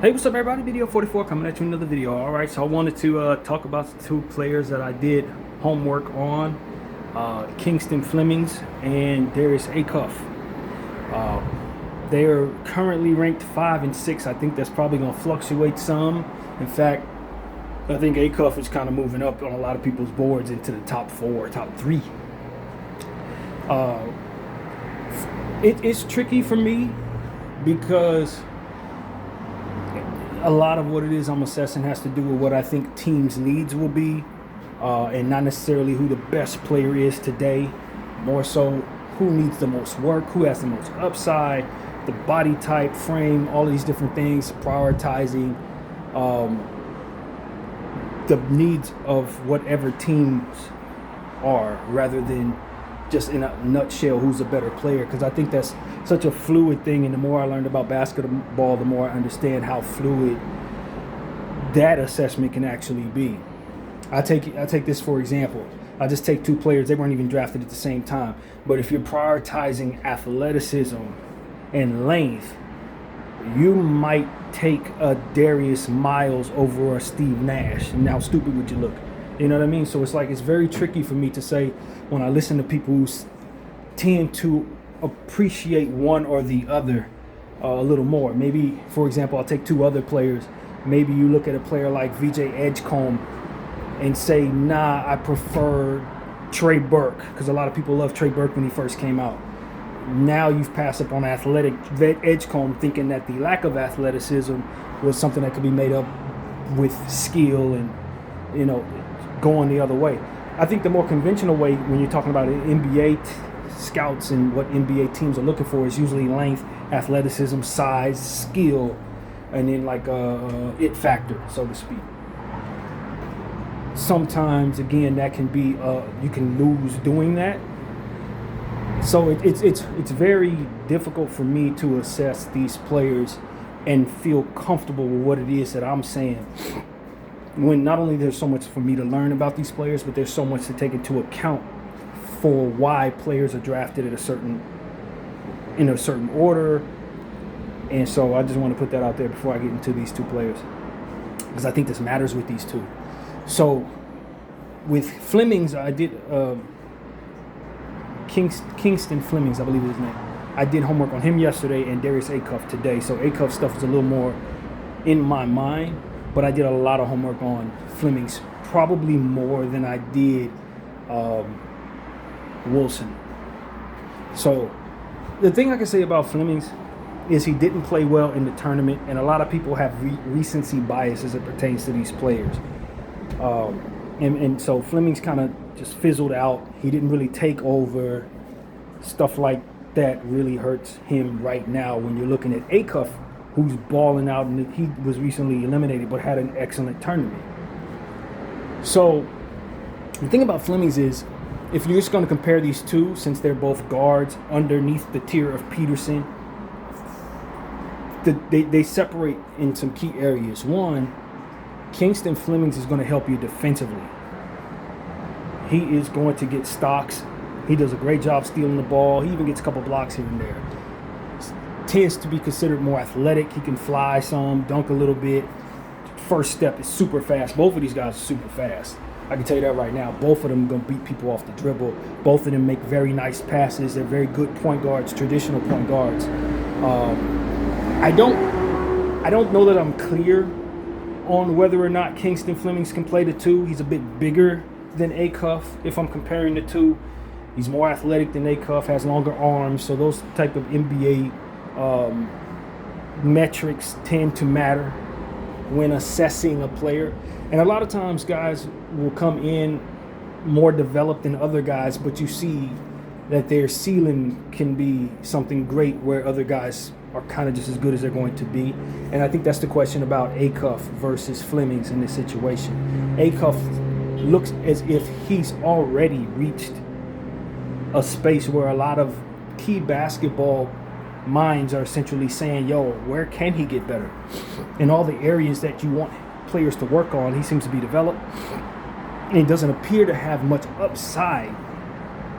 Hey, what's up, everybody? Video 44 coming at you with another video. All right, so I wanted to talk about the two players that I did homework on, Kingston Flemings and Darius Acuff. They are currently ranked 5 and 6. I think that's probably going to fluctuate some. In fact, I think Acuff is kind of moving up on a lot of people's boards into the top 4, top 3. It's tricky for me because a lot of what it is I'm assessing has to do with what I think teams' needs will be, and not necessarily who the best player is today. More so, who needs the most work, who has the most upside, the body type, frame, all of these different things, prioritizing the needs of whatever teams are, rather than just in a nutshell who's a better player, because I think that's such a fluid thing, and the more I learned about basketball, the more I understand how fluid that assessment can actually be. I take this for example. I just take two players. They weren't even drafted at the same time, but if you're prioritizing athleticism and length, you might take a Darius Miles over a Steve Nash. And how stupid would you look? You know what I mean? So it's like, it's very tricky for me to say when I listen to people who tend to appreciate one or the other a little more. Maybe, for example, I'll take two other players. Maybe you look at a player like VJ Edgecombe and say, nah, I prefer Trey Burke, because a lot of people loved Trey Burke when he first came out. Now you've passed up on athletic Edgecombe, thinking that the lack of athleticism was something that could be made up with skill and, you know, going the other way. I think the more conventional way, when you're talking about NBA scouts and what NBA teams are looking for, is usually length, athleticism, size, skill, and then like it factor, so to speak. Sometimes, again, that can be you can lose doing that. So it's very difficult for me to assess these players and feel comfortable with what it is that I'm saying, when not only there's so much for me to learn about these players, but there's so much to take into account for why players are drafted in a certain order. And so I just want to put that out there before I get into these two players, because I think this matters with these two. So with Flemings, I did Kingston Flemings, I believe is his name. I did homework on him yesterday, and Darius Acuff today. So Acuff stuff is a little more in my mind, but I did a lot of homework on Flemings, probably more than I did Wilson. So the thing I can say about Flemings is he didn't play well in the tournament, and a lot of people have recency bias as it pertains to these players. And so Flemings kind of just fizzled out. He didn't really take over. Stuff like that really hurts him right now when you're looking at Acuff, who's balling out, and he was recently eliminated but had an excellent tournament. So the thing about Flemings is, if you're just going to compare these two, since they're both guards underneath the tier of Peterson, they separate in some key areas. One, Kingston Flemings is going to help you defensively. He is going to get stocks. He does a great job stealing the ball. He even gets a couple blocks here and there. Tends to be considered more athletic. He can fly some, dunk a little bit. First step is super fast. Both of these guys are super fast. I can tell you that right now. Both of them are going to beat people off the dribble. Both of them make very nice passes. They're very good point guards, traditional point guards. I don't know that I'm clear on whether or not Kingston Flemings can play the two. He's a bit bigger than Acuff. If I'm comparing the two, he's more athletic than Acuff, has longer arms. So those type of NBA metrics tend to matter when assessing a player. And a lot of times guys will come in more developed than other guys, but you see that their ceiling can be something great where other guys are kind of just as good as they're going to be. And I think that's the question about Acuff versus Flemings in this situation. Acuff looks as if he's already reached a space where a lot of key basketball minds are essentially saying, yo, where can he get better? In all the areas that you want players to work on, he seems to be developed, and he doesn't appear to have much upside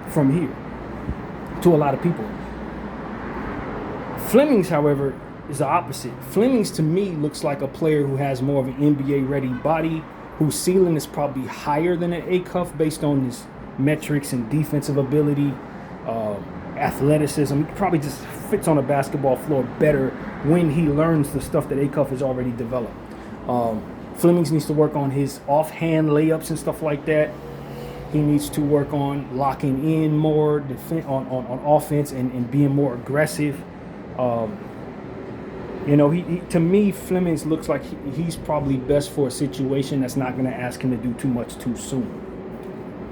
from here to a lot of people. Flemings, however, is the opposite. Flemings to me looks like a player who has more of an NBA ready body, whose ceiling is probably higher than an Acuff based on his metrics and defensive ability, athleticism. He probably just fits on a basketball floor better when he learns the stuff that Acuff has already developed. Flemings needs to work on his offhand layups and stuff like that. He needs to work on locking in more on offense and being more aggressive. He to me, Flemings looks like he's probably best for a situation that's not going to ask him to do too much too soon.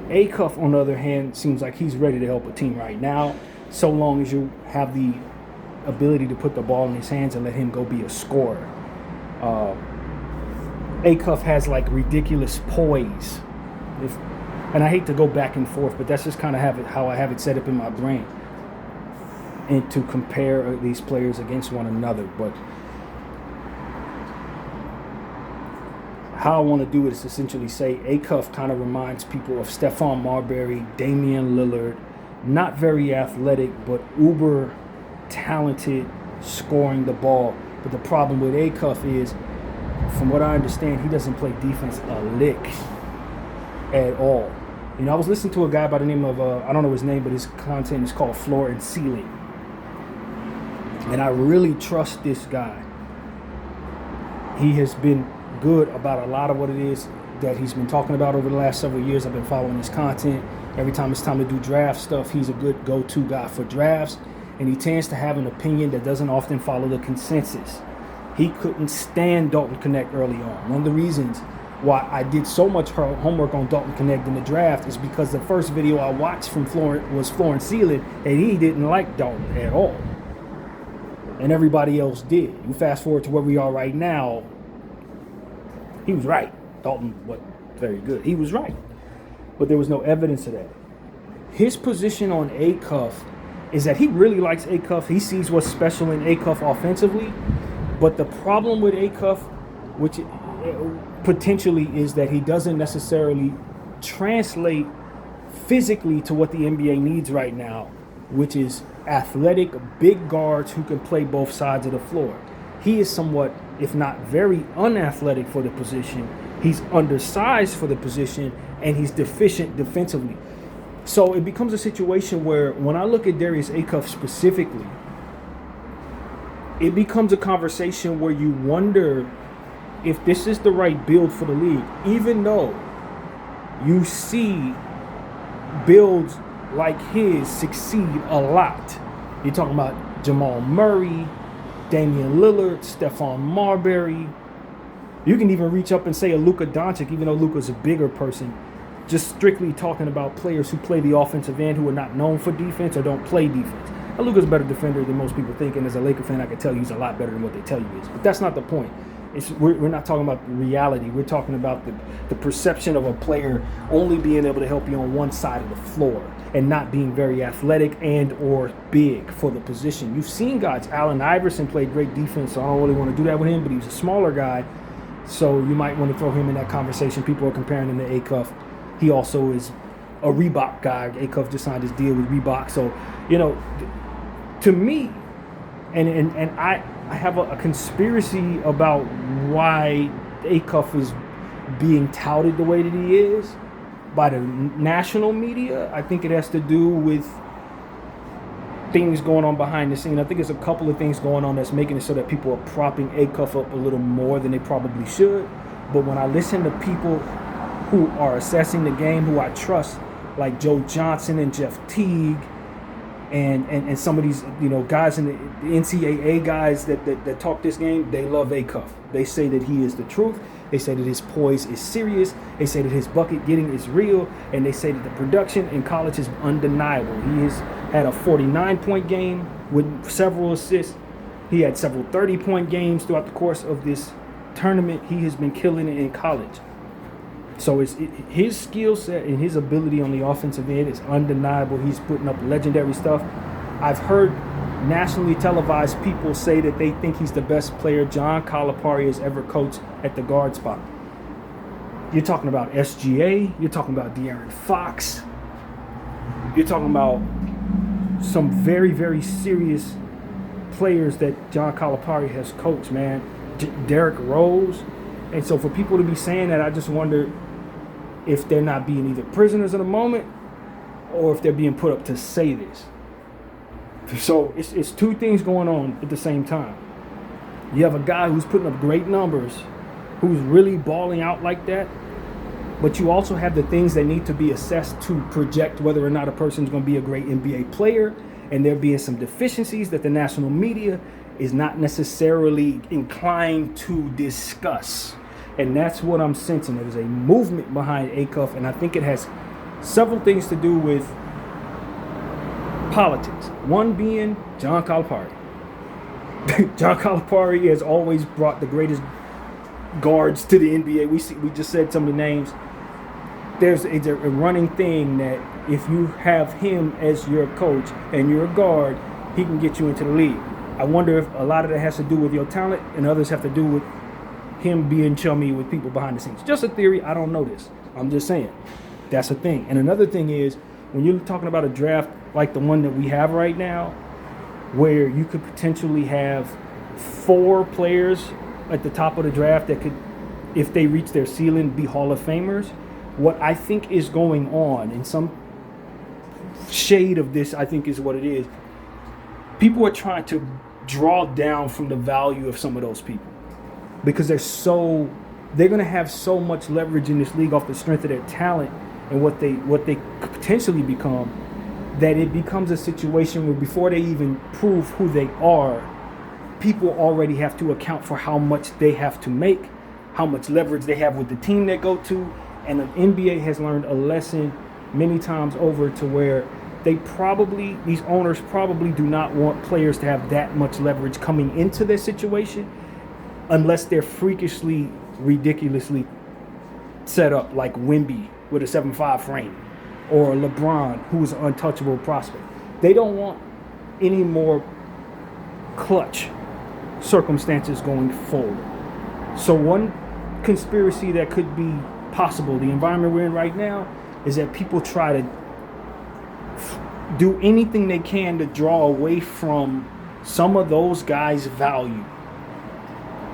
Acuff, on the other hand, seems like he's ready to help a team right now, so long as you have the ability to put the ball in his hands and let him go be a scorer. Acuff has like ridiculous poise. And I hate to go back and forth, but that's just kind of how I have it set up in my brain. And to compare these players against one another. But how I want to do it is essentially say Acuff kind of reminds people of Stephon Marbury, Damian Lillard, not very athletic, but uber talented scoring the ball. But the problem with Acuff is, from what I understand, he doesn't play defense a lick at all. I was listening to a guy by the name of, I don't know his name, but his content is called Floor and Ceiling. And I really trust this guy. He has been good about a lot of what it is that he's been talking about over the last several years. I've been following his content. Every time it's time to do draft stuff, he's a good go-to guy for drafts. And he tends to have an opinion that doesn't often follow the consensus. He couldn't stand Dalton Connect early on. One of the reasons why I did so much homework on Dalton Connect in the draft is because the first video I watched from Floor and Ceiling, and he didn't like Dalton at all. And everybody else did. You fast forward to where we are right now, he was right. Dalton wasn't very good. He was right. But there was no evidence of that. His position on Acuff is that he really likes Acuff. He sees what's special in Acuff offensively. But the problem with Acuff, which potentially is that he doesn't necessarily translate physically to what the NBA needs right now, which is athletic big guards who can play both sides of the floor. He is somewhat, if not very unathletic for the position. He's undersized for the position, and he's deficient defensively. So it becomes a situation where when I look at Darius Acuff specifically, it becomes a conversation where you wonder if this is the right build for the league, even though you see builds like his succeed a lot. You're talking about Jamal Murray, Damian Lillard, Stephon Marbury. You can even reach up and say a Luka Doncic, even though Luka's a bigger person. Just strictly talking about players who play the offensive end, who are not known for defense or don't play defense. Luka's a better defender than most people think, and as a Laker fan, I can tell you he's a lot better than what they tell you he is. But that's not the point. We're not talking about reality. We're talking about the perception of a player only being able to help you on one side of the floor and not being very athletic and or big for the position. You've seen guys. Allen Iverson played great defense, so I don't really want to do that with him, but he was a smaller guy, so you might want to throw him in that conversation. People are comparing him to Acuff. He also is a Reebok guy. Acuff just signed his deal with Reebok, so, to me, and I have a conspiracy about why Acuff is being touted the way that he is by the national media. I think it has to do with things going on behind the scene. I think there's a couple of things going on that's making it so that people are propping Acuff up a little more than they probably should. But when I listen to people who are assessing the game, who I trust, like Joe Johnson and Jeff Teague, and some of these guys in the NCAA guys that talk this game, they love Acuff. They say that he is the truth. They say that his poise is serious. They say that his bucket getting is real, and they say that the production in college is undeniable. He has had a 49-point game with several assists. He had several 30-point games throughout the course of this tournament. He has been killing it in college. So his skill set and his ability on the offensive end is undeniable. He's putting up legendary stuff. I've heard nationally televised people say that they think he's the best player John Calipari has ever coached at the guard spot. You're talking about SGA. You're talking about De'Aaron Fox. You're talking about some very, very serious players that John Calipari has coached, man. Derrick Rose. And so for people to be saying that, I just wonder if they're not being either prisoners of the moment or if they're being put up to say this. So it's two things going on at the same time. You have a guy who's putting up great numbers, who's really balling out like that, but you also have the things that need to be assessed to project whether or not a person's going to be a great NBA player, and there being some deficiencies that the national media is not necessarily inclined to discuss. And that's what I'm sensing. There's a movement behind Acuff, and I think it has several things to do with politics. One being John Calipari. John Calipari has always brought the greatest guards to the NBA. We just said some of the names. There's a running thing that if you have him as your coach and you're a guard, he can get you into the league. I wonder if a lot of that has to do with your talent and others have to do with him being chummy with people behind the scenes. Just a theory. I don't know this. I'm just saying. That's a thing. And another thing is, when you're talking about a draft like the one that we have right now, where you could potentially have 4 players at the top of the draft that could, if they reach their ceiling, be Hall of Famers. What I think is going on, in some shade of this, I think is what it is. People are trying to draw down from the value of some of those people because they're going to have so much leverage in this league off the strength of their talent and what they could potentially become, that it becomes a situation where before they even prove who they are, people already have to account for how much they have to make, how much leverage they have with the team they go to. And the NBA has learned a lesson many times over to where these owners probably do not want players to have that much leverage coming into their situation unless they're freakishly, ridiculously set up like Wemby with a 7'5" frame or LeBron, who's an untouchable prospect. They don't want any more clutch circumstances going forward. So one conspiracy that could be possible, the environment we're in right now, is that people try to do anything they can to draw away from some of those guys' value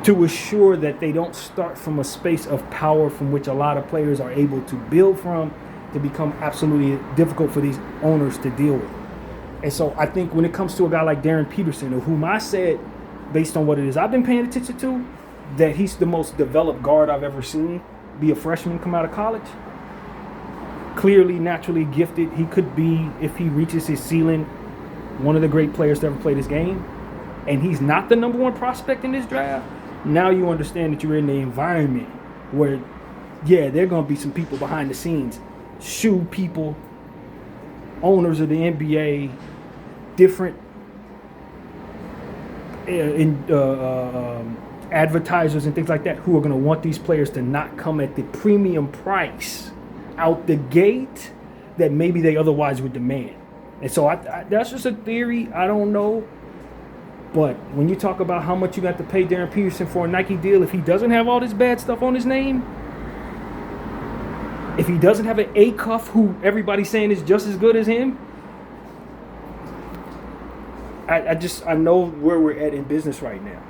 to assure that they don't start from a space of power from which a lot of players are able to build from, to become absolutely difficult for these owners to deal with. And so I think when it comes to a guy like Darren Peterson, of whom I said, based on what it is I've been paying attention to, that he's the most developed guard I've ever seen be a freshman come out of college. Clearly, naturally gifted. He could be, if he reaches his ceiling, one of the great players to ever play this game. And he's not the number 1 prospect in this draft. Now you understand that you're in the environment where, yeah, there are going to be some people behind the scenes, shoe people, owners of the NBA, different advertisers and things like that, who are going to want these players to not come at the premium price out the gate that maybe they otherwise would demand. And so that's just a theory. I don't know. But when you talk about how much you got to pay Darren Peterson for a Nike deal, if he doesn't have all this bad stuff on his name, if he doesn't have an Acuff who everybody's saying is just as good as him, I know where we're at in business right now.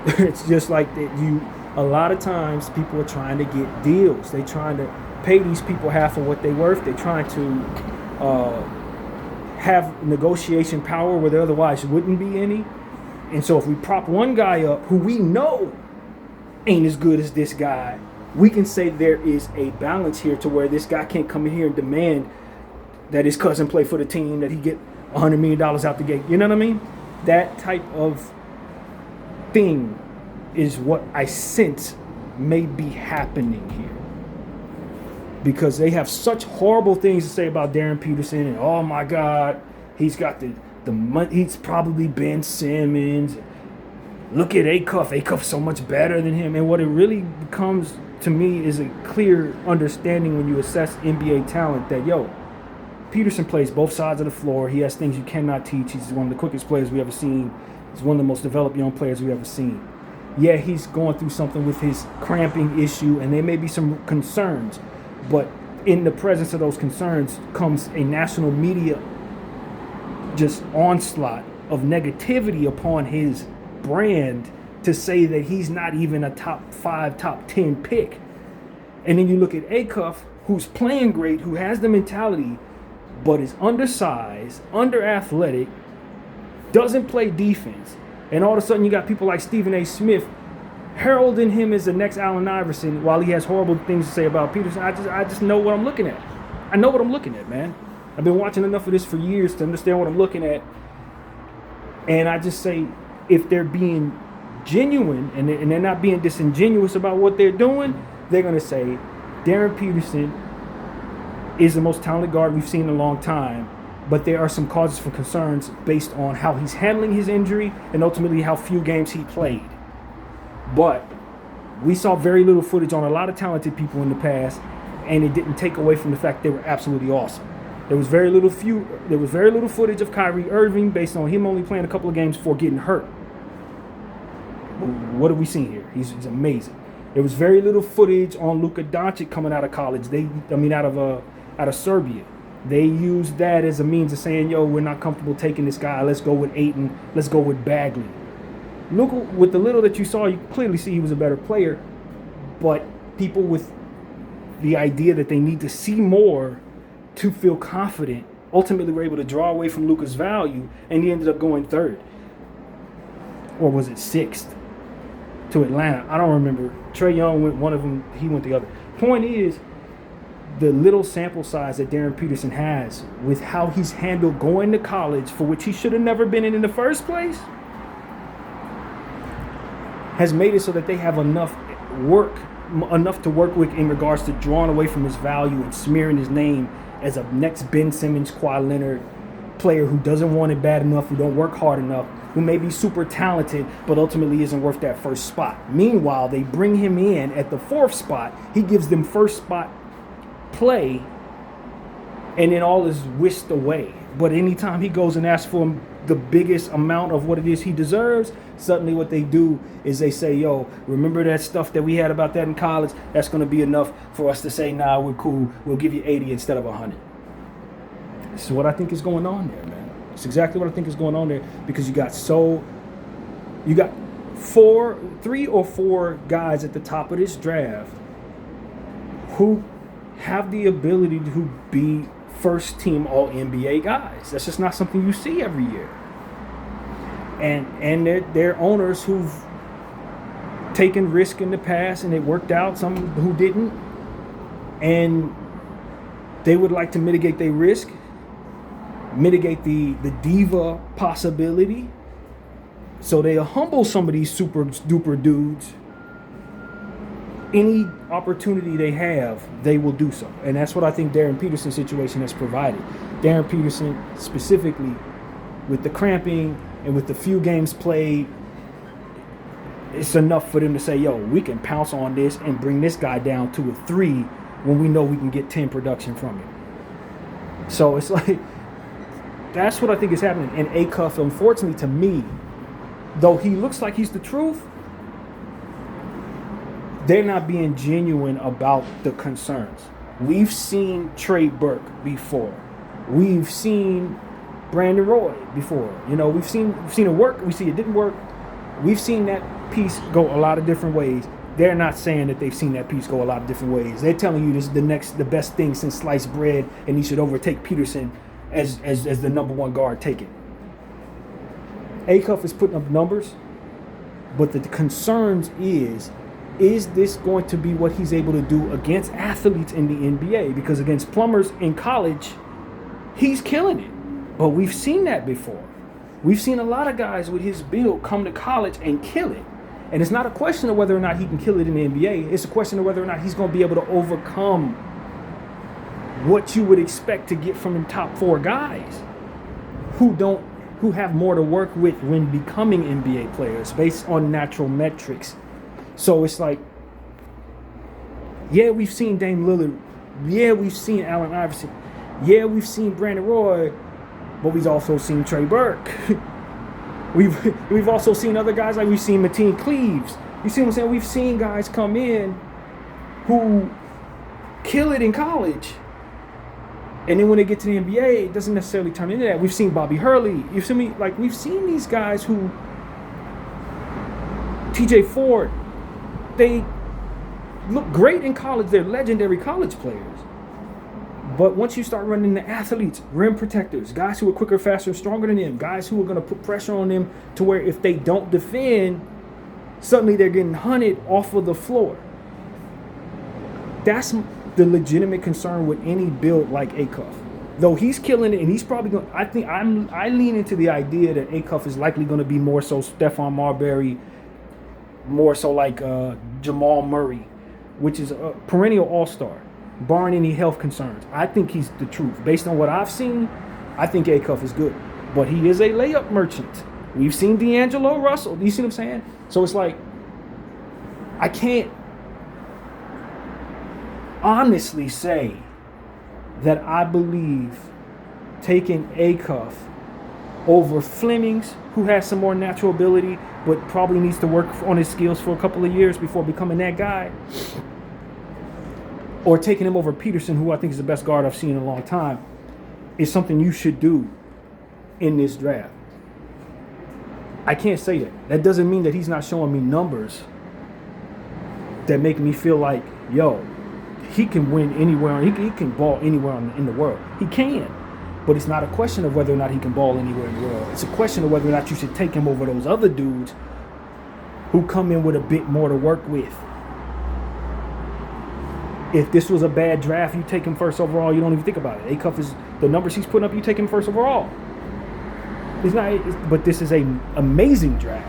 It's just like that. A lot of times people are trying to get deals. They're trying to pay these people half of what they're worth. They're trying to have negotiation power where there otherwise wouldn't be any. And so if we prop one guy up who we know ain't as good as this guy, we can say there is a balance here to where this guy can't come in here and demand that his cousin play for the team, that he get $100 million out the gate. You know what I mean? That type of thing is what I sense may be happening here. Because they have such horrible things to say about Darren Peterson, and oh my God, he's got the money. He's probably Ben Simmons. Look at Acuff. Acuff's so much better than him. And what it really becomes to me is a clear understanding when you assess NBA talent that, Peterson plays both sides of the floor. He has things you cannot teach. He's one of the quickest players we ever seen. He's one of the most developed young players we've ever seen. Yeah, he's going through something with his cramping issue, and there may be some concerns. But in the presence of those concerns comes a national media just onslaught of negativity upon his brand to say that he's not even a top 5, top 10 pick. And then you look at Acuff, who's playing great, who has the mentality, but is undersized, under-athletic, doesn't play defense. And all of a sudden you got people like Stephen A. Smith heralding him as the next Allen Iverson while he has horrible things to say about Peterson. I just know what I'm looking at. I know what I'm looking at, man. I've been watching enough of this for years to understand what I'm looking at. And I just say, if they're being genuine and they're not being disingenuous about what they're doing, they're going to say Darren Peterson is the most talented guard we've seen in a long time, but there are some causes for concerns based on how he's handling his injury and ultimately how few games he played. But we saw very little footage on a lot of talented people in the past, and it didn't take away from the fact they were absolutely awesome. There was very little footage of Kyrie Irving based on him only playing a couple of games before getting hurt. What have we seen here? He's amazing. There was very little footage on Luka Doncic coming out of college. Out of Serbia. They used that as a means of saying, yo, we're not comfortable taking this guy. Let's go with Ayton. Let's go with Bagley. Look, with the little that you saw, you clearly see he was a better player. But people with the idea that they need to see more to feel confident ultimately were able to draw away from Luka's value, and he ended up going third. Or was it sixth to Atlanta? I don't remember. Trae Young went one of them. He went the other. Point is, the little sample size that Darren Peterson has with how he's handled going to college, for which he should have never been in the first place, has made it so that they have enough to work with in regards to drawing away from his value and smearing his name as a next Ben Simmons, Kawhi Leonard player who doesn't want it bad enough, who don't work hard enough, who may be super talented, but ultimately isn't worth that first spot. Meanwhile, they bring him in at the 4th spot. He gives them first spot play, and then all is whisked away. But anytime he goes and asks for the biggest amount of what it is he deserves, suddenly what they do is they say, yo, remember that stuff that we had about that in college? That's going to be enough for us to say, nah, we're cool. We'll give you 80 instead of 100. This is what I think is going on there, man. It's exactly what I think is going on there, because you got 3 or 4 guys at the top of this draft who have the ability to be first team all NBA guys. That's just not something you see every year. And they're owners who've taken risk in the past and it worked out, some who didn't. And they would like to mitigate their risk, mitigate the diva possibility. So they'll humble some of these super duper dudes. Any opportunity they have, they will do so. And that's what I think Darren Peterson's situation has provided. Darren Peterson, specifically, with the cramping and with the few games played, it's enough for them to say, yo, we can pounce on this and bring this guy down to a 3 when we know we can get 10 production from him. So it's like, that's what I think is happening. And Acuff, unfortunately to me, though he looks like he's the truth, they're not being genuine about the concerns. We've seen Trey Burke before. We've seen Brandon Roy before. You know, we've seen it work. We see it didn't work. We've seen that piece go a lot of different ways. They're not saying that they've seen that piece go a lot of different ways. They're telling you this is the best thing since sliced bread, and he should overtake Peterson as the number 1 guard taken. Acuff is putting up numbers, but the concerns is this going to be what he's able to do against athletes in the NBA? Because against plumbers in college, he's killing it. But we've seen that before. We've seen a lot of guys with his build come to college and kill it. And it's not a question of whether or not he can kill it in the NBA. It's a question of whether or not he's going to be able to overcome what you would expect to get from the top 4 guys who have more to work with when becoming NBA players based on natural metrics. So it's like, yeah, we've seen Dame Lillard. Yeah, we've seen Allen Iverson. Yeah, we've seen Brandon Roy. But we've also seen Trey Burke. we've also seen other guys, like we've seen Mateen Cleaves. You see what I'm saying? We've seen guys come in who kill it in college. And then when they get to the NBA, it doesn't necessarily turn into that. We've seen Bobby Hurley. You see me? Like, we've seen these guys who, TJ Ford, they look great in college. They're legendary college players. But once you start running into athletes, rim protectors, guys who are quicker, faster, stronger than them, guys who are going to put pressure on them to where if they don't defend, suddenly they're getting hunted off of the floor. That's the legitimate concern with any build like Acuff. Though he's killing it, and he's probably going. I lean into the idea that Acuff is likely going to be more so Stephon Marbury, more so like Jamal Murray, which is a perennial all-star, barring any health concerns. I think he's the truth. Based on what I've seen, I think Acuff is good, but he is a layup merchant. We've seen D'Angelo Russell. You see what I'm saying? So it's like, I can't honestly say that I believe taking Acuff over Flemings, who has some more natural ability, but probably needs to work on his skills for a couple of years before becoming that guy, or taking him over Peterson, who I think is the best guard I've seen in a long time, is something you should do in this draft. I can't say that. That doesn't mean that he's not showing me numbers that make me feel like, yo, he can win anywhere. He can ball anywhere in the world. He can. But it's not a question of whether or not he can ball anywhere in the world. It's a question of whether or not you should take him over those other dudes who come in with a bit more to work with. If this was a bad draft, you take him first overall, you don't even think about it. Acuff is the numbers he's putting up, you take him first overall. But this is an amazing draft.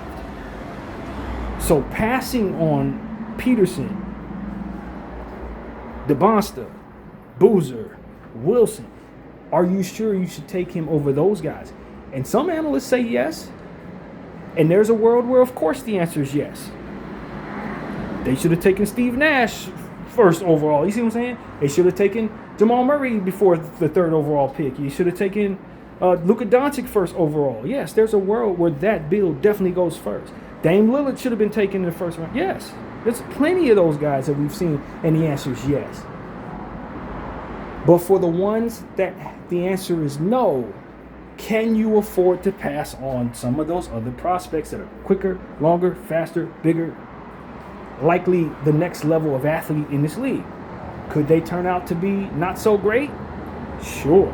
So passing on Peterson, DeBonsta, Boozer, Wilson, are you sure you should take him over those guys? And some analysts say yes. And there's a world where, of course, the answer is yes. They should have taken Steve Nash first overall. You see what I'm saying? They should have taken Jamal Murray before the third overall pick. You should have taken Luka Doncic first overall. Yes, there's a world where that build definitely goes first. Dame Lillard should have been taken in the first round. Yes. There's plenty of those guys that we've seen, and the answer is yes. But for the ones that the answer is no, can you afford to pass on some of those other prospects that are quicker, longer, faster, bigger, likely the next level of athlete in this league? Could they turn out to be not so great? Sure.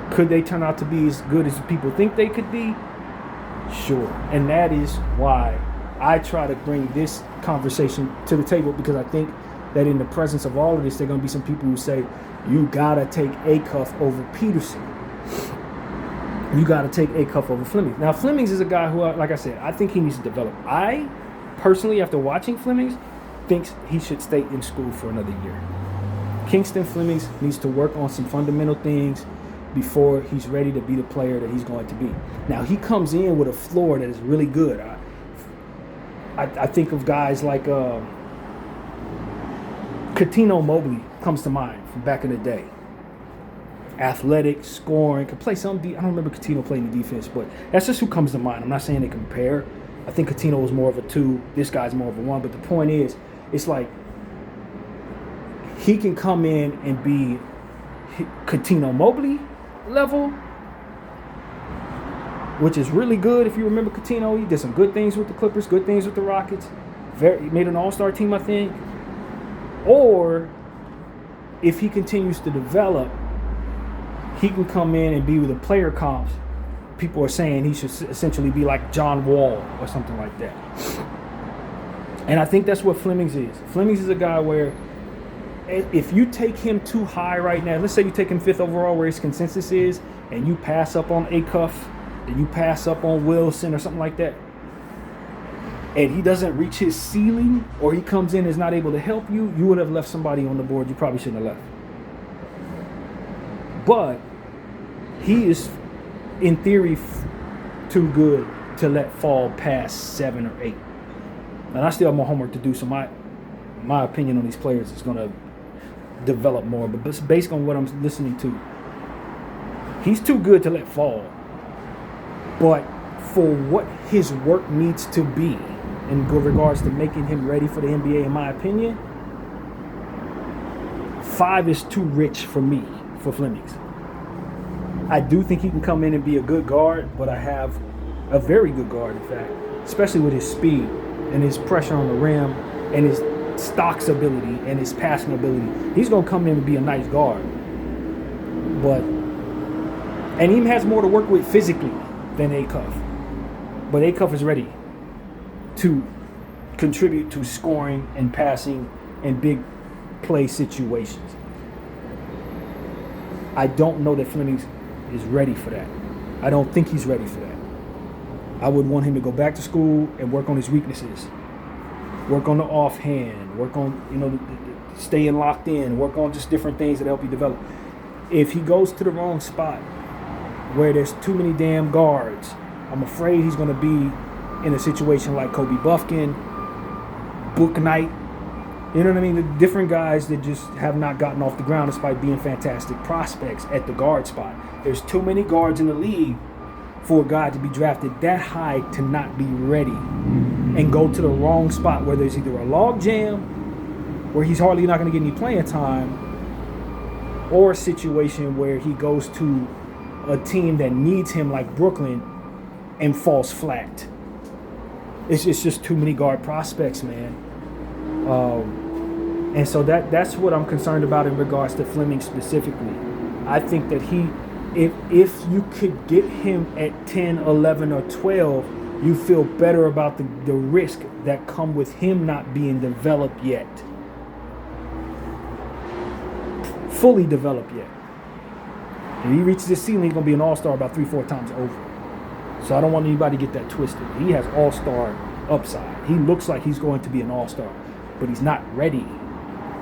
Could they turn out to be as good as people think they could be? Sure. And that is why I try to bring this conversation to the table, because I think that in the presence of all of this, there are going to be some people who say, you got to take Acuff over Peterson. You got to take Acuff over Flemings. Now, Flemings is a guy who, like I said, I think he needs to develop. I, personally, after watching Flemings, thinks he should stay in school for another year. Kingston Flemings needs to work on some fundamental things before he's ready to be the player that he's going to be. Now, he comes in with a floor that is really good. I think of guys like Cuttino Mobley comes to mind from back in the day. Athletic, scoring, could play some I don't remember Cuttino playing the defense, but that's just who comes to mind. I'm not saying they compare. I think Cuttino was more of a 2. This guy's more of a 1. But the point is, it's like he can come in and be Cuttino Mobley level, which is really good. If you remember Cuttino, he did some good things with the Clippers, good things with the Rockets. He made an all-star team, I think. Or if he continues to develop, he can come in and be with the player comps. People are saying he should essentially be like John Wall or something like that. And I think that's what Flemings is. Flemings is a guy where if you take him too high right now, let's say you take him 5th overall where his consensus is, and you pass up on Acuff, and you pass up on Wilson or something like that, and he doesn't reach his ceiling, or he comes in and is not able to help you, you would have left somebody on the board you probably shouldn't have left. But he is, in theory, too good to let fall past 7 or 8. And I still have more homework to do, so my opinion on these players is going to develop more. But based on what I'm listening to, he's too good to let fall. But for what his work needs to be in regards to making him ready for the NBA, in my opinion, 5 is too rich for me, for Flemings. I do think he can come in and be a good guard, but I have a very good guard, in fact, especially with his speed and his pressure on the rim and his stocks ability and his passing ability. He's going to come in and be a nice guard. And he has more to work with physically than Acuff. But Acuff is ready to contribute to scoring and passing and big play situations. I don't know that Flemings is ready for that. I don't think he's ready for that. I would want him to go back to school and work on his weaknesses. Work on the offhand. Work on, staying locked in. Work on just different things that help you develop. If he goes to the wrong spot where there's too many damn guards, I'm afraid he's going to be in a situation like Kobe Buffkin, Book Knight. You know what I mean? The different guys that just have not gotten off the ground despite being fantastic prospects at the guard spot. There's too many guards in the league for a guy to be drafted that high to not be ready and go to the wrong spot where there's either a log jam where he's hardly not going to get any playing time, or a situation where he goes to a team that needs him like Brooklyn and falls flat. It's just too many guard prospects, man. And so that's what I'm concerned about in regards to Fleming specifically. I think that if you could get him at 10, 11, or 12, you feel better about the risk that come with him not being developed yet. Fully developed yet. If he reaches his ceiling, he's going to be an all-star about 3-4 times over. So I don't want anybody to get that twisted. He has all-star upside. He looks like he's going to be an all-star, but he's not ready,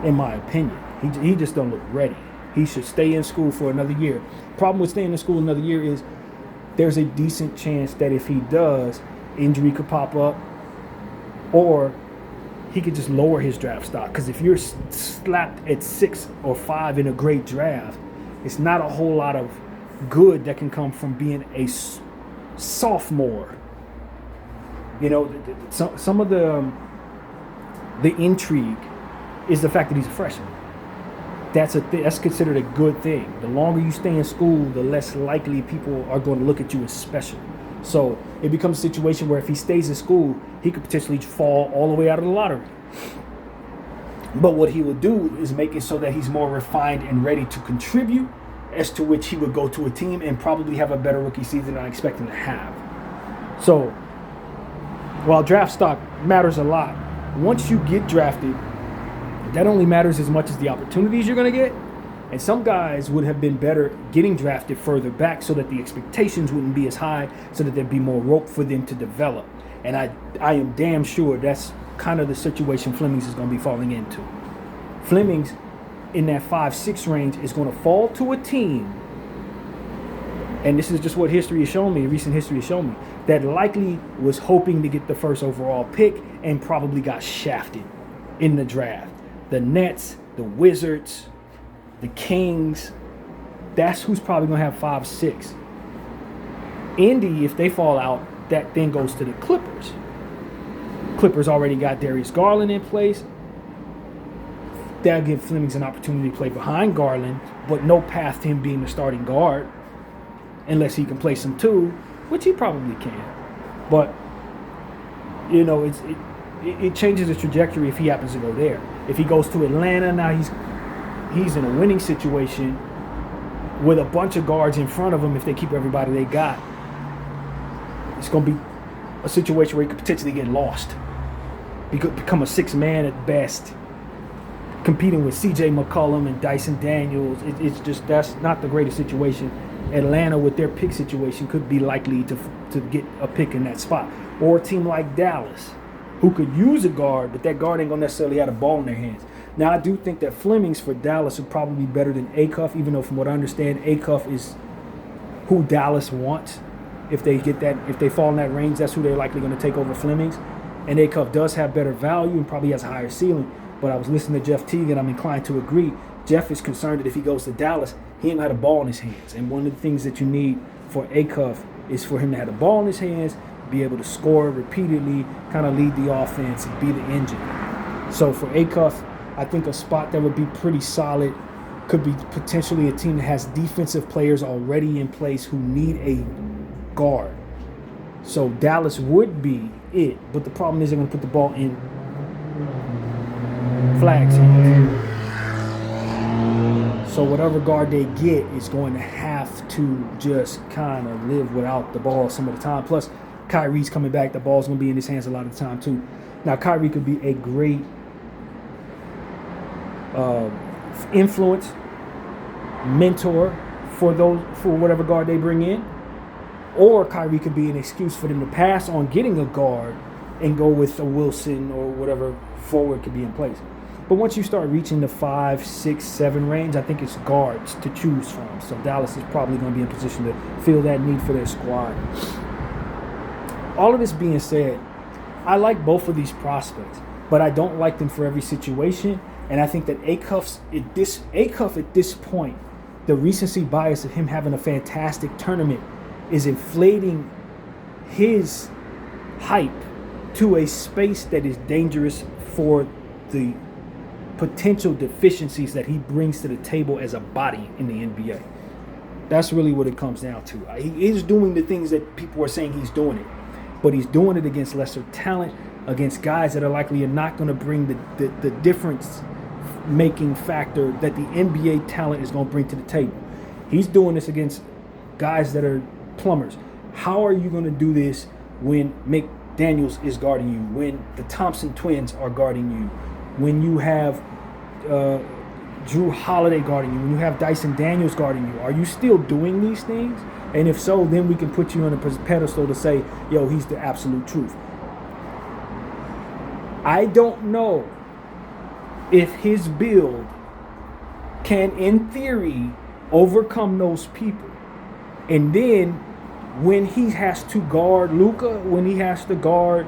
in my opinion. He just don't look ready. He should stay in school for another year. Problem with staying in school another year is there's a decent chance that if he does, injury could pop up, or he could just lower his draft stock. Because if you're slapped at 6 or 5 in a great draft, it's not a whole lot of good that can come from being a sophomore. You know, some of the intrigue is the fact that he's a freshman. That's considered a good thing. The longer you stay in school, the less likely people are going to look at you as special. So it becomes a situation where if he stays in school, he could potentially fall all the way out of the lottery. But what he would do is make it so that he's more refined and ready to contribute, as to which he would go to a team and probably have a better rookie season than I expect him to have. So while draft stock matters a lot, once you get drafted, that only matters as much as the opportunities you're going to get. And some guys would have been better getting drafted further back so that the expectations wouldn't be as high, so that there'd be more rope for them to develop. And I am damn sure that's kind of the situation Flemings is going to be falling into. Flemings in that 5-6 range is going to fall to a team, and this is just what history has shown me, recent history has shown me, that likely was hoping to get the first overall pick and probably got shafted in the draft. The Nets, the Wizards, the Kings, that's who's probably going to have 5-6. Indy, if they fall out, that then goes to the Clippers. Clippers already got Darius Garland in place. That'll give Flemings an opportunity to play behind Garland, but no path to him being the starting guard unless he can play some two, which he probably can. But, you know, it changes the trajectory if he happens to go there. If he goes to Atlanta, now he's in a winning situation with a bunch of guards in front of him. If they keep everybody they got, it's going to be a situation where he could potentially get lost. He could become a 6-man at best, competing with C.J. McCollum and Dyson Daniels. It's just, that's not the greatest situation. Atlanta, with their pick situation, could be likely to get a pick in that spot. Or a team like Dallas, who could use a guard, but that guard ain't going to necessarily have a ball in their hands. Now, I do think that Flemings for Dallas would probably be better than Acuff, even though from what I understand, Acuff is who Dallas wants. If they fall in that range, that's who they're likely going to take over Flemings. And Acuff does have better value and probably has a higher ceiling. But I was listening to Jeff Teague, and I'm inclined to agree. Jeff is concerned that if he goes to Dallas, he ain't got a ball in his hands. And one of the things that you need for Acuff is for him to have the ball in his hands, be able to score repeatedly, kind of lead the offense, and be the engine. So for Acuff, I think a spot that would be pretty solid could be potentially a team that has defensive players already in place who need a guard. So Dallas would be it, but the problem is they're going to put the ball in Flag's hands. So whatever guard they get is going to have to just kind of live without the ball some of the time. Plus, Kyrie's coming back. The ball's going to be in his hands a lot of the time, too. Now, Kyrie could be a great influence, mentor for whatever guard they bring in. Or Kyrie could be an excuse for them to pass on getting a guard and go with a Wilson or whatever forward could be in place. But once you start reaching the 5, 6, 7 range, I think it's guards to choose from. So Dallas is probably going to be in position to fill that need for their squad. All of this being said, I like both of these prospects, but I don't like them for every situation. And I think that Acuff at this point, the recency bias of him having a fantastic tournament is inflating his hype to a space that is dangerous for the potential deficiencies that he brings to the table as a body in the NBA. That's really what it comes down to. He is doing the things that people are saying he's doing it, but he's doing it against lesser talent, against guys that are likely not going to bring the difference-making factor that the NBA talent is going to bring to the table. He's doing this against guys that are plumbers. How are you going to do this when McDaniels is guarding you, when the Thompson twins are guarding you, when you have Drew Holiday guarding you, when you have Dyson Daniels guarding you? Are you still doing these things? And if so, then we can put you on a pedestal to say, yo, he's the absolute truth. I don't know if his build can, in theory, overcome those people. And then when he has to guard Luka, when he has to guard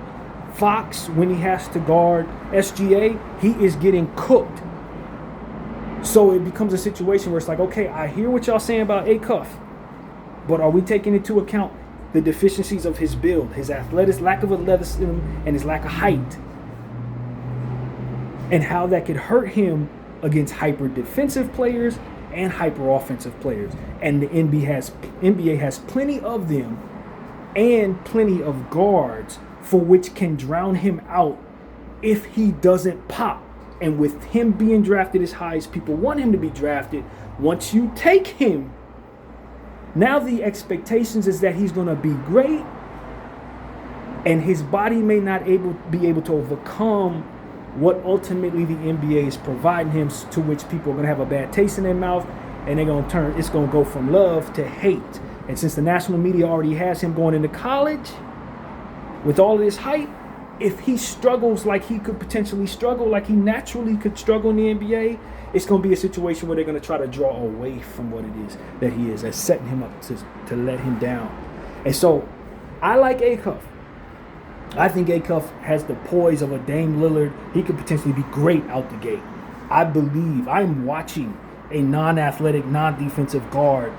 Fox, when he has to guard SGA, he is getting cooked. So it becomes a situation where it's like, okay, I hear what y'all saying about Acuff, but are we taking into account the deficiencies of his build, his lack of athleticism, and his lack of height, and how that could hurt him against hyper defensive players and hyper offensive players? And the NBA has plenty of them and plenty of guards for which can drown him out if he doesn't pop. And with him being drafted as high as people want him to be drafted, once you take him, now the expectations is that he's going to be great, and his body may not be able to overcome what ultimately the NBA is providing him, to which people are going to have a bad taste in their mouth, and it's going to go from love to hate. And since the national media already has him going into college with all of this hype, if he struggles like he could potentially struggle, like he naturally could struggle in the NBA, it's going to be a situation where they're going to try to draw away from what it is that he is, as setting him up to let him down. And so I like Acuff. I think Acuff has the poise of a Dame Lillard. He could potentially be great out the gate. I'm watching a non-athletic, non-defensive guard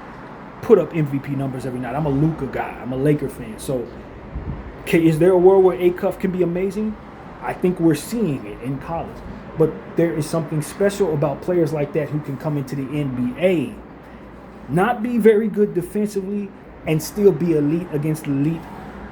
put up MVP numbers every night. I'm a Luka guy. I'm a Laker fan. So is there a world where Acuff can be amazing? I think we're seeing it in college. But there is something special about players like that who can come into the NBA, not be very good defensively, and still be elite against elite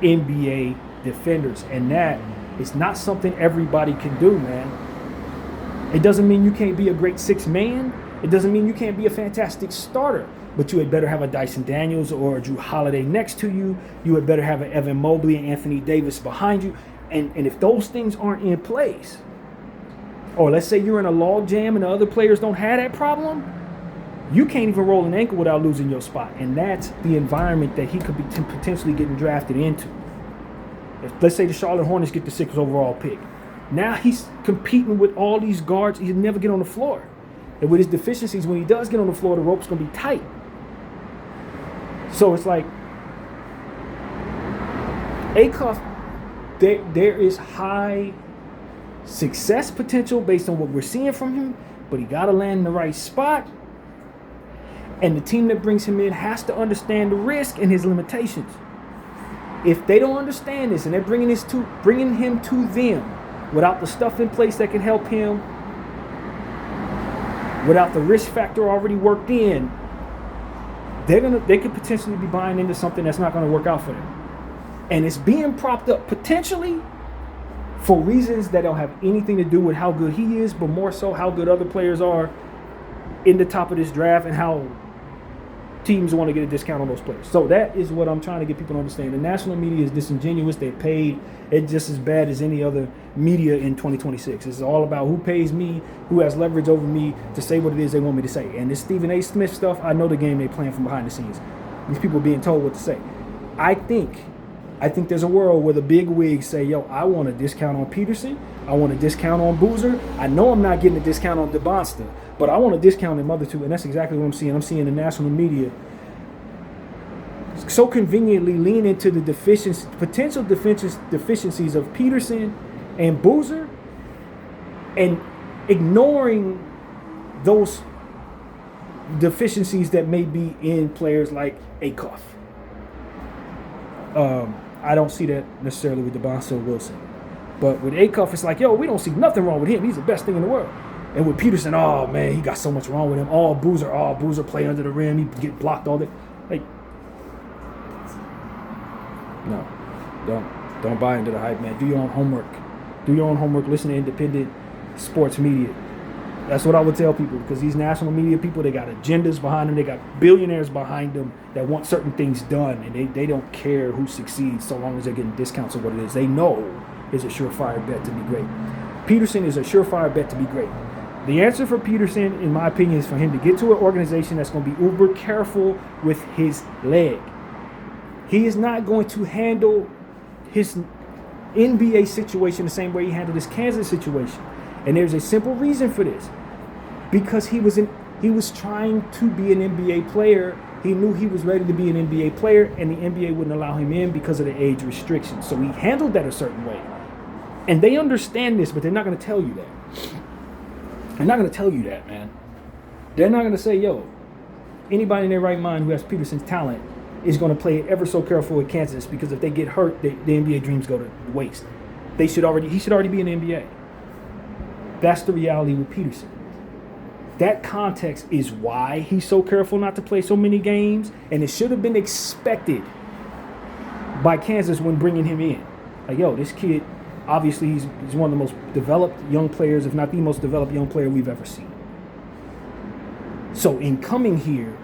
NBA defenders. And that is not something everybody can do, man. It doesn't mean you can't be a great sixth man. It doesn't mean you can't be a fantastic starter. But you had better have a Dyson Daniels or a Drew Holiday next to you. You had better have an Evan Mobley and Anthony Davis behind you. And if those things aren't in place, or let's say you're in a log jam and the other players don't have that problem, you can't even roll an ankle without losing your spot. And that's the environment that he could be potentially getting drafted into. Let's say the Charlotte Hornets get the 6th overall pick. Now he's competing with all these guards. He'll never get on the floor. And with his deficiencies, when he does get on the floor, the rope's going to be tight. So it's like, Acuff, there is high success potential based on what we're seeing from him, but he got to land in the right spot. And the team that brings him in has to understand the risk and his limitations. If they don't understand this and they're bringing him to them without the stuff in place that can help him without the risk factor already worked in, they could potentially be buying into something that's not going to work out for them. And it's being propped up potentially for reasons that don't have anything to do with how good he is, but more so how good other players are in the top of this draft and how teams want to get a discount on those players. So that is what I'm trying to get people to understand. The national media is disingenuous. They paid it just as bad as any other media in 2026. It's all about who pays me, who has leverage over me to say what it is they want me to say. And this Stephen A. Smith stuff, I know the game they playing from behind the scenes. These people being told what to say. I think there's a world where the big wigs say, yo, I want a discount on Peterson. I want a discount on Boozer. I know I'm not getting a discount on DeBonsta, but I want a discount in other two. And that's exactly what I'm seeing. I'm seeing the national media so conveniently lean into the potential deficiencies of Peterson and Boozer and ignoring those deficiencies that may be in players like Acuff. I don't see that necessarily with DeBonsta or Wilson. But with Acuff, it's like, yo, we don't see nothing wrong with him. He's the best thing in the world. And with Peterson, oh, man, he got so much wrong with him. Boozer play under the rim. He get blocked all day. Like, no, don't buy into the hype, man. Do your own homework. Listen to independent sports media. That's what I would tell people, because these national media people, they got agendas behind them. They got billionaires behind them that want certain things done, and they don't care who succeeds so long as they're getting discounts of what it is. They know is a surefire bet to be great. Peterson is a surefire bet to be great. The answer for Peterson, in my opinion, is for him to get to an organization that's going to be uber careful with his leg. He is not going to handle his NBA situation the same way he handled his Kansas situation. And there's a simple reason for this. Because he was trying to be an NBA player. He knew he was ready to be an NBA player, and the NBA wouldn't allow him in because of the age restrictions. So he handled that a certain way. And they understand this, but they're not going to tell you that. They're not going to tell you that, man. They're not going to say, yo, anybody in their right mind who has Peterson's talent is going to play it ever so careful with Kansas, because if they get hurt, the NBA dreams go to waste. He should already be in the NBA. That's the reality with Peterson. That context is why he's so careful not to play so many games, and it should have been expected by Kansas when bringing him in. Like, yo, this kid, obviously he's one of the most developed young players, if not the most developed young player we've ever seen. So in coming here,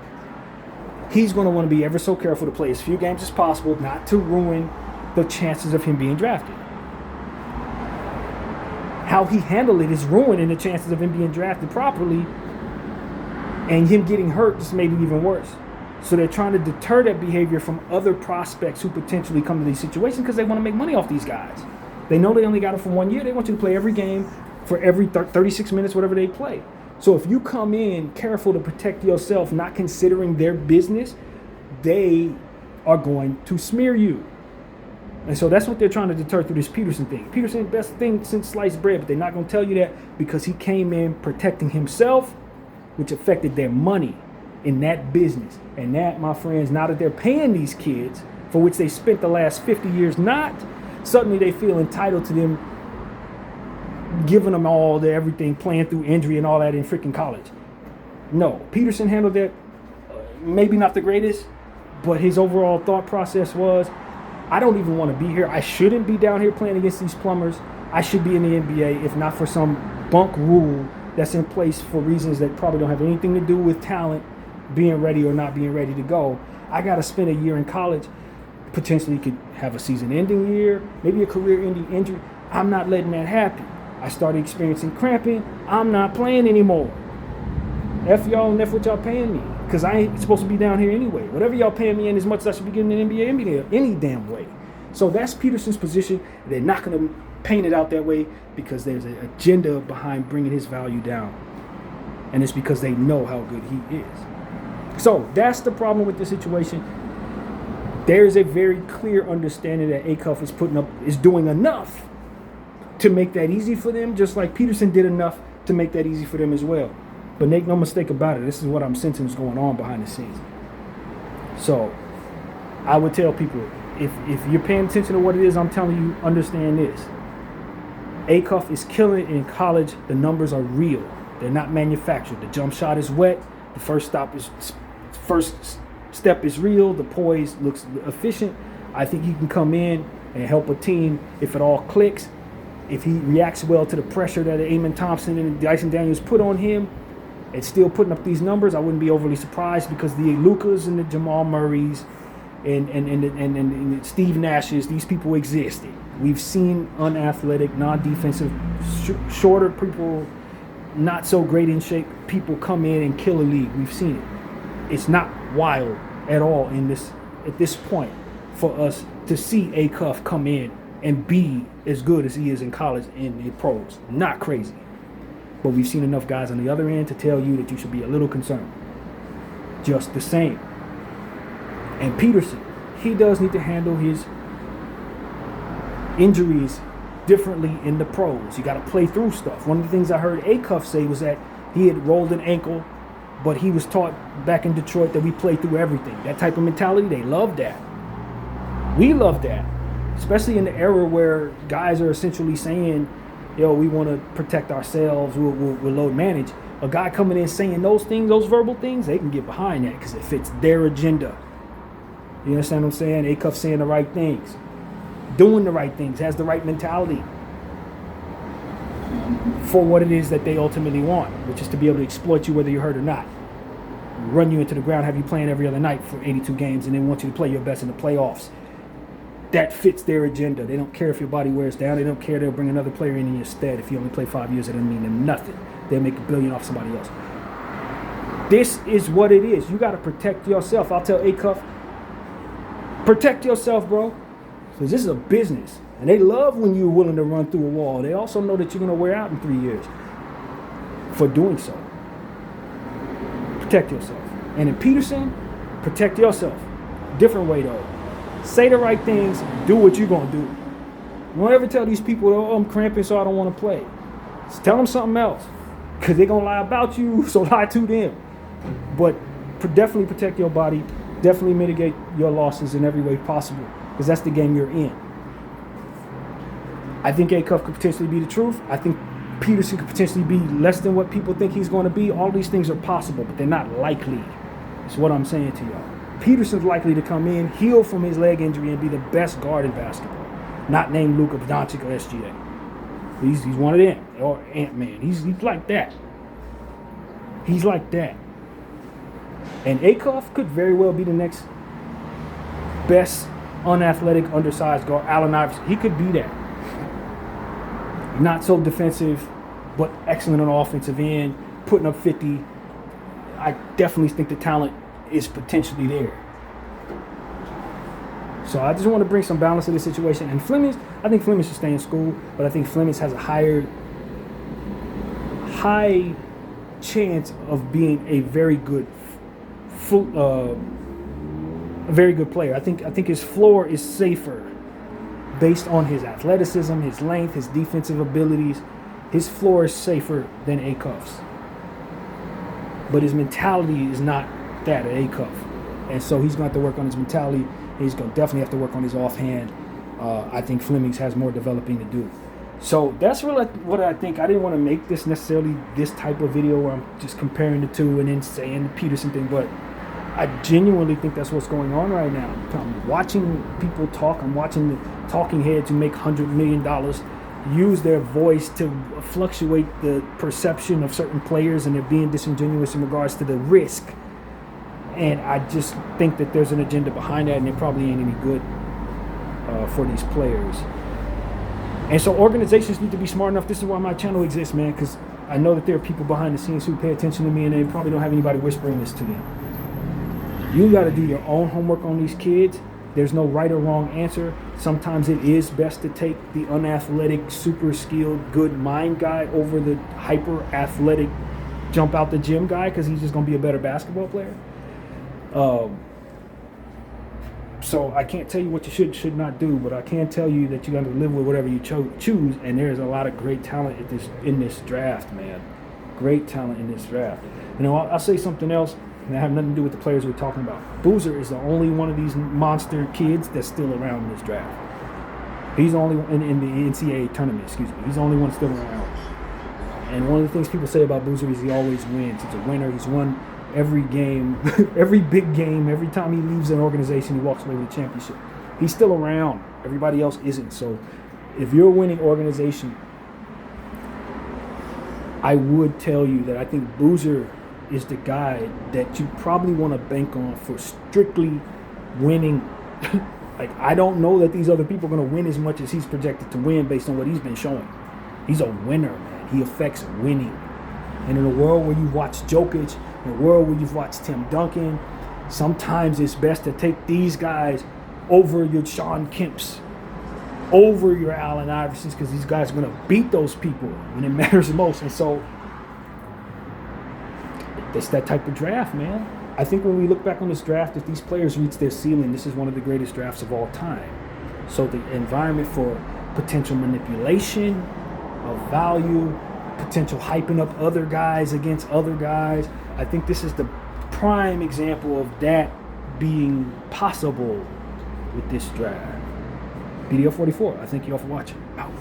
he's going to want to be ever so careful to play as few games as possible, not to ruin the chances of him being drafted. How he handled it is ruining the chances of him being drafted properly, and him getting hurt just made it even worse. So they're trying to deter that behavior from other prospects who potentially come to these situations because they want to make money off these guys. They know they only got it for 1 year. They want you to play every game for every 36 minutes, whatever they play. So if you come in careful to protect yourself, not considering their business, they are going to smear you. And so that's what they're trying to deter through this Peterson thing. Peterson, best thing since sliced bread, but they're not going to tell you that because he came in protecting himself, which affected their money in that business. And that, my friends, now that they're paying these kids, for which they spent the last 50 years not, suddenly they feel entitled to them giving them all the everything, playing through injury and all that in freaking college. No, Peterson handled that maybe not the greatest, but his overall thought process was, I don't even want to be here. I shouldn't be down here playing against these plumbers. I should be in the NBA, if not for some bunk rule that's in place for reasons that probably don't have anything to do with talent being ready or not being ready to go. I got to spend a year in college, potentially could have a season-ending year, maybe a career-ending injury. I'm not letting that happen. I started experiencing cramping. I'm not playing anymore. F y'all and F what y'all paying me, because I ain't supposed to be down here anyway. Whatever y'all paying me in, as much as I should be getting an NBA any damn way. So that's Peterson's position. They're not going to paint it out that way because there's an agenda behind bringing his value down. And it's because they know how good he is. So that's the problem with the situation. There's a very clear understanding that Acuff is doing enough to make that easy for them, just like Peterson did enough to make that easy for them as well. But make no mistake about it, this is what I'm sensing is going on behind the scenes. So I would tell people, if you're paying attention to what it is I'm telling you, understand this. Acuff is killing it in college. The numbers are real. They're not manufactured. The jump shot is wet. The first step is real. The poise looks efficient. I think he can come in and help a team if it all clicks. If he reacts well to the pressure that Amon Thompson and Dyson Daniels put on him, it's still putting up these numbers. I wouldn't be overly surprised because the Lucas and the Jamal Murrays and Steve Nashes, these people existed. We've seen unathletic, non-defensive, shorter people, not so great in shape people come in and kill a league. We've seen it. It's not wild at all at this point for us to see Acuff come in and be as good as he is in college and in pros. Not crazy. But we've seen enough guys on the other end to tell you that you should be a little concerned. Just the same. And Peterson, he does need to handle his injuries differently in the pros. You got to play through stuff. One of the things I heard Acuff say was that he had rolled an ankle, but he was taught back in Detroit that we play through everything. That type of mentality, they love that. We love that, especially in the era where guys are essentially saying, yo, we want to protect ourselves, we'll load manage. A guy coming in saying those things, those verbal things, they can get behind that because it fits their agenda. You understand what I'm saying? Acuff saying the right things, doing the right things, has the right mentality for what it is that they ultimately want, which is to be able to exploit you whether you're hurt or not. Run you into the ground, have you playing every other night for 82 games, and then want you to play your best in the playoffs. That fits their agenda. They don't care if your body wears down. They don't care. They'll bring another player in your stead. If you only play 5 years, it doesn't mean them nothing. They'll make $1 billion off somebody else. This is what it is. You got to protect yourself. I'll tell Acuff, protect yourself, bro. Because this is a business. And they love when you're willing to run through a wall. They also know that you're going to wear out in 3 years for doing so. Protect yourself. And in Peterson, protect yourself. Different way, though. Say the right things. Do what you're going to do. Don't ever tell these people, oh, I'm cramping, so I don't want to play. Just tell them something else. Because they're going to lie about you, so lie to them. But definitely protect your body. Definitely mitigate your losses in every way possible. Because that's the game you're in. I think Acuff could potentially be the truth. I think Peterson could potentially be less than what people think he's going to be. All these things are possible, but they're not likely. That's what I'm saying to y'all. Peterson's likely to come in, heal from his leg injury, and be the best guard in basketball. Not named Luka Doncic or SGA. He's one of them. Or Ant-Man. He's like that. He's like that. And Acuff could very well be the next best unathletic, undersized guard. Allen Iverson. He could be that. Not so defensive, but excellent on the offensive end, putting up 50. I definitely think the talent is potentially there. So I just want to bring some balance to this situation. And Flemings, I think Flemings should stay in school, but I think Flemings has a high chance of being a very good player. I think his floor is safer based on his athleticism, his length, his defensive abilities. His floor is safer than Acuff's. But his mentality is not that at Acuff. And so he's going to have to work on his mentality. He's going to definitely have to work on his offhand. I think Flemings has more developing to do. So that's really what I think. I didn't want to make this necessarily this type of video where I'm just comparing the two and then saying the Peterson thing, but I genuinely think that's what's going on right now. I'm watching people talk. I'm watching the talking heads who make $100 million use their voice to fluctuate the perception of certain players, and they're being disingenuous in regards to the risk. And I just think that there's an agenda behind that, and it probably ain't any good for these players. And so organizations need to be smart enough. This is why my channel exists, man, because I know that there are people behind the scenes who pay attention to me, and they probably don't have anybody whispering this to them. You got to do your own homework on these kids. There's no right or wrong answer. Sometimes it is best to take the unathletic, super skilled, good mind guy over the hyper athletic, jump out the gym guy, because he's just going to be a better basketball player. So I can't tell you what you should not do, but I can tell you that you got to live with whatever you choose. And there's a lot of great talent in this draft, man. Great talent in this draft. You know, I'll say something else, and that have nothing to do with the players we're talking about. Boozer is the only one of these monster kids that's still around in this draft. He's the only one in the NCAA tournament, excuse me. He's the only one still around. And one of the things people say about Boozer is he always wins. He's a winner. He's won every game, every big game. Every time he leaves an organization, he walks away with a championship. He's still around. Everybody else isn't. So if you're a winning organization, I would tell you that I think Boozer is the guy that you probably want to bank on for strictly winning. Like, I don't know that these other people are going to win as much as he's projected to win based on what he's been showing. He's a winner, man. He affects winning. And in a world where you've watched Jokic, in a world where you've watched Tim Duncan, sometimes it's best to take these guys over your Sean Kemps, over your Allen Iversons, because these guys are going to beat those people when it matters the most. And so it's that type of draft, man. I think when we look back on this draft, if these players reach their ceiling, this is one of the greatest drafts of all time. So the environment for potential manipulation of value, potential hyping up other guys against other guys, I think this is the prime example of that being possible with this draft. BDL 44, I thank you all for watching. Out.